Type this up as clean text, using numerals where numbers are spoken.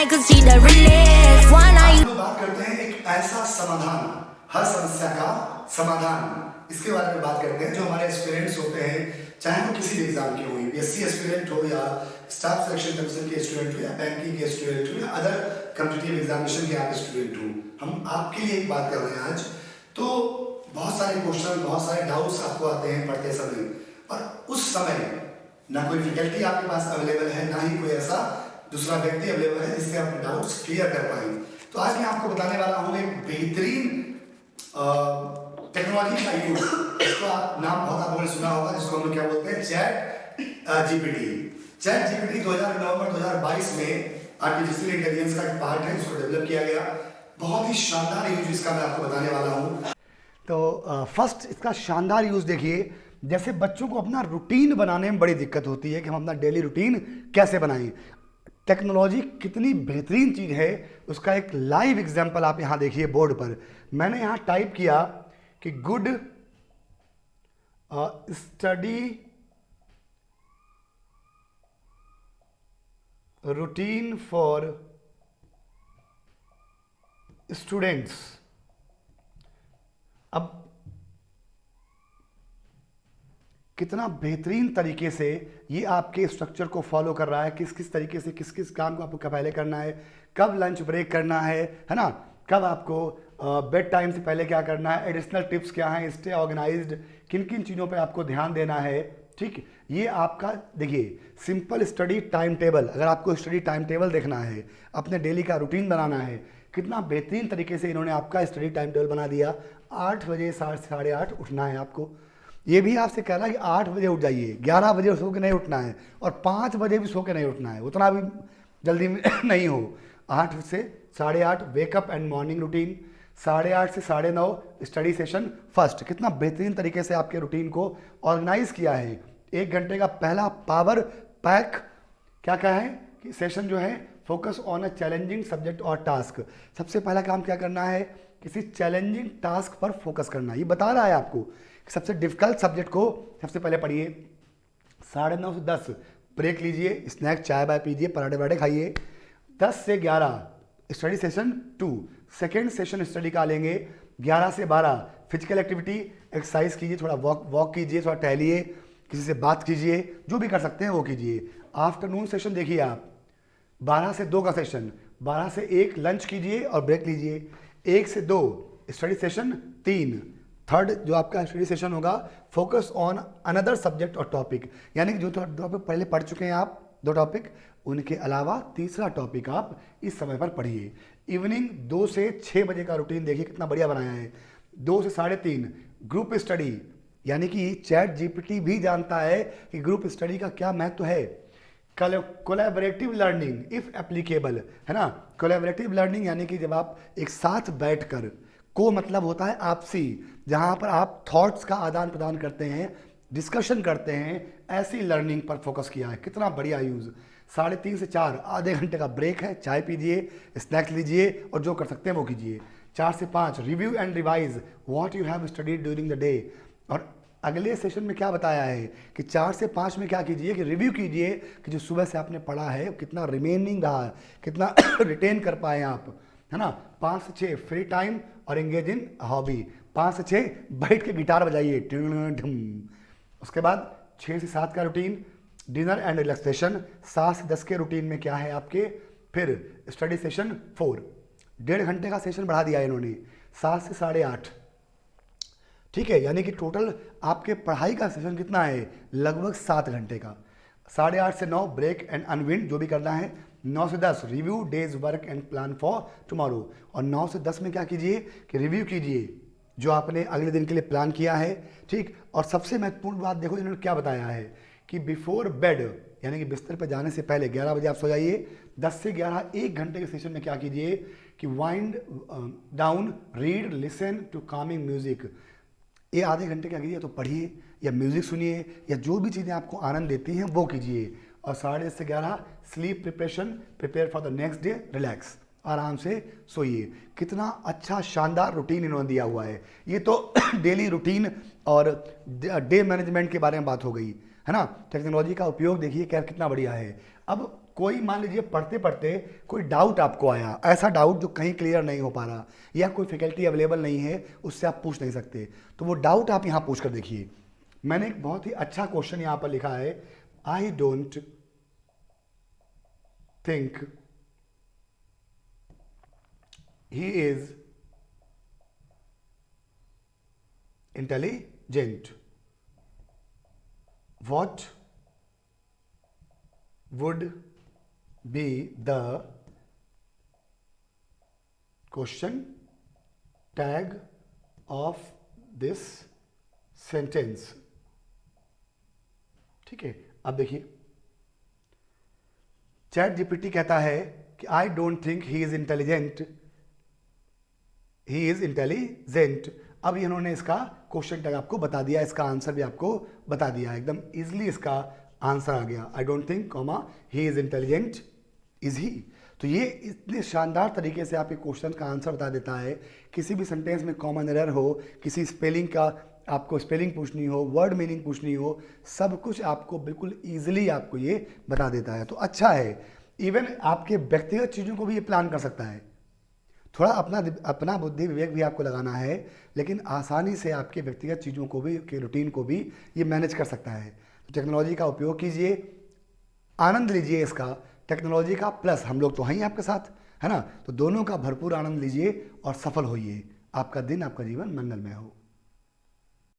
I could see the relief. Why not you? हम बात करते हैं एक ऐसा समाधान, हर समस्या का समाधान, इसके बारे में बात करते हैं जो हमारे एस्पिरेंट्स होते हैं, चाहे वो किसी भी एग्जाम के हो, बीएससी एस्पिरेंट हो या स्टाफ सिलेक्शन कमीशन के स्टूडेंट हो या बैंकिंग के स्टूडेंट हो या अदर कॉम्पिटिटिव एग्जामिनेशन के आप स्टूडेंट हो। हम आपके लिए एक बात कर रहे हैं आज। तो बहुत सारे क्वेश्चन, बहुत सारे डाउट्स आपको आते हैं पढ़ते समय, और उस समय ना कोई फैकल्टी आपके पास अवेलेबल है, ना ही कोई ऐसा दूसरा व्यक्ति अवेलेबल है जिससे आप डाउट्स क्लियर कर पाए। तो आज मैं आपको बताने वाला हूँ एक बेहतरीन टेक्नोलॉजी का यूज, इसका नाम बहुत आप लोगों ने सुना होगा, जिसको हम लोग क्या बोलते हैं, चैट जीपीटी। चैट जीपीटी नवंबर 2022 में आर्टिफिशियल इंटेलिजेंस का एक पार्ट है, जिसको डेवलप किया गया। बहुत ही शानदार यूज इसका मैं आपको बताने वाला हूँ। तो फर्स्ट इसका शानदार यूज देखिए। जैसे बच्चों को अपना रूटीन बनाने में बड़ी दिक्कत होती है कि हम अपना डेली रूटीन कैसे बनाएं, टेक्नोलॉजी कितनी बेहतरीन चीज़ है, उसका एक लाइव एग्जांपल आप यहाँ देखिए बोर्ड पर। मैंने यहाँ टाइप किया कि good study routine for students. अब कितना बेहतरीन तरीके से ये आपके स्ट्रक्चर को फॉलो कर रहा है, किस किस तरीके से किस किस काम को आपको पहले करना है, कब लंच ब्रेक करना है ना, कब आपको बेड टाइम से पहले क्या करना है, एडिशनल टिप्स क्या हैं, स्टे ऑर्गेनाइज्ड, किन किन चीज़ों पे आपको ध्यान देना है। ठीक, ये आपका देखिए सिंपल स्टडी टाइम टेबल। अगर आपको स्टडी टाइम टेबल देखना है, अपने डेली का रूटीन बनाना है, कितना बेहतरीन तरीके से इन्होंने आपका स्टडी टाइम टेबल बना दिया। 8 बजे 8:30 उठना है आपको। ये भी आपसे कह रहा है कि 8 बजे उठ जाइए, 11 बजे सो के नहीं उठना है, और 5 बजे भी सो के नहीं उठना है, उतना भी जल्दी में नहीं हो। 8 से 8:30 वेकअप एंड मॉर्निंग रूटीन, 8:30 से 9:30 स्टडी सेशन फर्स्ट। कितना बेहतरीन तरीके से आपके रूटीन को ऑर्गेनाइज किया है। 1 घंटे का पहला पावर पैक क्या है कि सेशन जो है focus on a challenging subject और टास्क। सबसे पहला काम क्या करना है, किसी चैलेंजिंग टास्क पर फोकस करना। ये बता रहा है आपको कि सबसे डिफिकल्ट सब्जेक्ट को सबसे पहले पढ़िए। 9:30 से 10 ब्रेक लीजिए, स्नैक चाय बाय पीजिए, पराठे वराठे खाइए। 10 से 11 study session 2, second session study का लेंगे। 11 से 12 फिजिकल एक्टिविटी, एक्सरसाइज कीजिए, थोड़ा वॉक कीजिए, थोड़ा टहलिए, किसी से बात कीजिए, जो भी कर सकते हैं वो कीजिए। आफ्टरनून सेशन देखिए आप, 12 से 2 का सेशन, 12 से 1 लंच कीजिए और ब्रेक लीजिए। 1 से 2 स्टडी सेशन 3। थर्ड जो आपका स्टडी सेशन होगा फोकस ऑन अनदर सब्जेक्ट और टॉपिक, यानी कि जो टॉपिक पहले पढ़ चुके हैं आप 2 टॉपिक, उनके अलावा तीसरा टॉपिक आप इस समय पर पढ़िए। इवनिंग 2 से 6 बजे का रूटीन देखिए कितना बढ़िया बनाया है। 2 से 3:30 ग्रुप स्टडी, यानी कि चैट जीपीटी भी जानता है कि ग्रुप स्टडी का क्या महत्व है। कोलैबोरेटिव लर्निंग इफ एप्लीकेबल, है ना। कोलैबोरेटिव लर्निंग यानी कि जब आप एक साथ बैठकर, को मतलब होता है आपसी, जहाँ पर आप थॉट्स का आदान प्रदान करते हैं, डिस्कशन करते हैं, ऐसी लर्निंग पर फोकस किया है। कितना बढ़िया यूज़। 3:30 से 4 आधे घंटे का ब्रेक है, चाय पीजिए, स्नैक्स लीजिए और जो कर सकते हैं वो कीजिए। 4 से 5 review and revise what you have studied during the day. और अगले सेशन में क्या बताया है कि 4 से 5 में क्या कीजिए कि रिव्यू कीजिए कि जो सुबह से आपने पढ़ा है कितना रिमेनिंग रहा, कितना रिटेन कर पाए आप, है ना। 5 से 6 फ्री टाइम और एंगेज इन हॉबी। 5 से 6 बैठ के गिटार बजाइए। उसके बाद 6 से 7 का रूटीन डिनर एंड रिलैक्सेशन। 7 से 10 के रूटीन में क्या है आपके, फिर स्टडी सेशन 4। 1.5 घंटे का सेशन बढ़ा दिया इन्होंने, 7 से 8:30। ठीक है, यानी कि टोटल आपके पढ़ाई का सेशन कितना है, लगभग 7 घंटे का। 8:30 से 9 ब्रेक एंड अनविंड, जो भी करना है। 9 से 10 review days work and plan for tomorrow. और 9 से 10 में क्या कीजिए कि रिव्यू कीजिए जो आपने अगले दिन के लिए प्लान किया है। ठीक, और सबसे महत्वपूर्ण बात देखो इन्होंने क्या बताया है कि बिफोर बेड, यानी कि बिस्तर पर जाने से पहले 11 बजे आप सो जाइए। 10 से 11 1 घंटे के सेशन में क्या कीजिए कि wind down, read, listen to calming music. ये आधे घंटे क्या कीजिए, तो पढ़िए या म्यूजिक सुनिए या जो भी चीज़ें आपको आनंद देती हैं वो कीजिए। और 10:30 से 11 sleep preparation, prepare for the next day, relax, आराम से सोइए। कितना अच्छा शानदार रूटीन इन्होंने दिया हुआ है। ये तो डेली रूटीन और डे मैनेजमेंट के बारे में बात हो गई, है ना। टेक्नोलॉजी का उपयोग देखिए क्या कितना बढ़िया है। अब कोई मान लीजिए पढ़ते पढ़ते कोई डाउट आपको आया, ऐसा डाउट जो कहीं क्लियर नहीं हो पा रहा या कोई फैकल्टी अवेलेबल नहीं है, उससे आप पूछ नहीं सकते, तो वो डाउट आप यहाँ पूछ कर देखिए। मैंने एक बहुत ही अच्छा क्वेश्चन यहाँ पर लिखा है, I don't think he is intelligent, what would be the question tag of this sentence? ठीक है, अब देखिए चैट जीपीटी कहता है कि I don't think he is intelligent, he is intelligent. अब इन्होंने इसका क्वेश्चन टैग आपको बता दिया, इसका आंसर भी आपको बता दिया, एकदम इजीली इसका आंसर आ गया, I don't think comma he is intelligent is he. तो ये इतने शानदार तरीके से आपके क्वेश्चन का आंसर बता देता है। किसी भी सेंटेंस में कॉमन एरर हो, किसी स्पेलिंग का आपको स्पेलिंग पूछनी हो, वर्ड मीनिंग पूछनी हो, सब कुछ आपको बिल्कुल ईजिली आपको ये बता देता है। तो अच्छा है, इवन आपके व्यक्तिगत चीज़ों को भी ये प्लान कर सकता है। थोड़ा अपना बुद्धि विवेक भी आपको लगाना है, लेकिन आसानी से आपके व्यक्तिगत चीज़ों को भी, के रूटीन को भी ये मैनेज कर सकता है। तो टेक्नोलॉजी का उपयोग कीजिए, आनंद लीजिए इसका, टेक्नोलॉजी का, प्लस हम लोग तो हैं ही आपके साथ, है ना। तो दोनों का भरपूर आनंद लीजिए और सफल होइए। आपका दिन, आपका जीवन मंगलमय हो।